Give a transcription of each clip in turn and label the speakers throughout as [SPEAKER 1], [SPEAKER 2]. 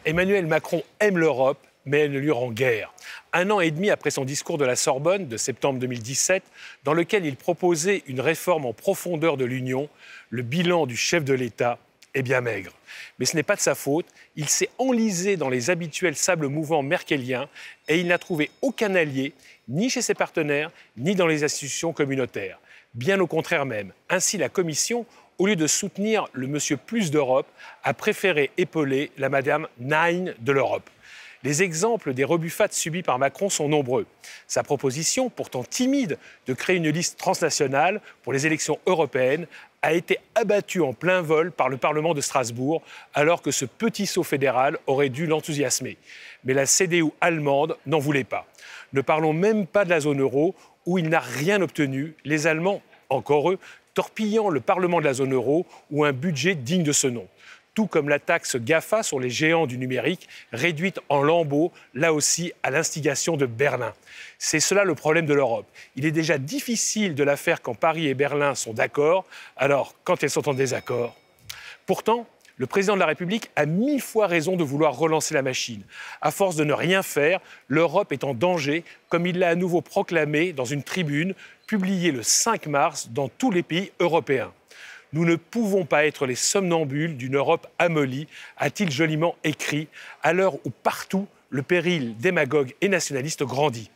[SPEAKER 1] Emmanuel Macron aime l'Europe, mais elle ne lui rend guère. Un an et demi après son discours de la Sorbonne de septembre 2017, dans lequel il proposait une réforme en profondeur de l'Union, le bilan du chef de l'État est bien maigre. Mais ce n'est pas de sa faute, il s'est enlisé dans les habituels sables mouvants merkeliens et il n'a trouvé aucun allié, ni chez ses partenaires, ni dans les institutions communautaires. Bien au contraire même. Ainsi, la Commission, au lieu de soutenir le monsieur plus d'Europe, a préféré épauler la madame Nine de l'Europe. Les exemples des rebuffades subies par Macron sont nombreux. Sa proposition, pourtant timide, de créer une liste transnationale pour les élections européennes a été abattue en plein vol par le Parlement de Strasbourg, alors que ce petit saut fédéral aurait dû l'enthousiasmer. Mais la CDU allemande n'en voulait pas. Ne parlons même pas de la zone euro, où il n'a rien obtenu, les Allemands, encore eux, torpillant le Parlement de la zone euro ou un budget digne de ce nom. Tout comme la taxe GAFA sur les géants du numérique, réduite en lambeaux, là aussi à l'instigation de Berlin. C'est cela le problème de l'Europe. Il est déjà difficile de la faire quand Paris et Berlin sont d'accord, alors quand elles sont en désaccord. Pourtant, le président de la République a 1000 fois raison de vouloir relancer la machine. À force de ne rien faire, l'Europe est en danger, comme il l'a à nouveau proclamé dans une tribune publiée le 5 mars dans tous les pays européens. Nous ne pouvons pas être les somnambules d'une Europe amollie, a-t-il joliment écrit, à l'heure où partout le péril démagogue et nationaliste grandit.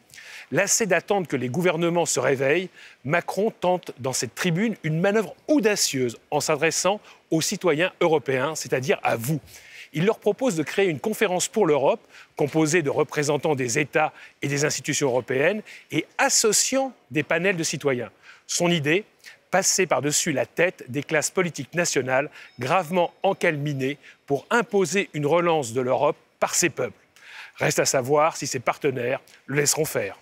[SPEAKER 1] Lassé d'attendre que les gouvernements se réveillent, Macron tente dans cette tribune une manœuvre audacieuse en s'adressant aux citoyens européens, c'est-à-dire à vous. Il leur propose de créer une conférence pour l'Europe, composée de représentants des États et des institutions européennes et associant des panels de citoyens. Son idée, passer par-dessus la tête des classes politiques nationales gravement encalminées pour imposer une relance de l'Europe par ses peuples. Reste à savoir si ses partenaires le laisseront faire.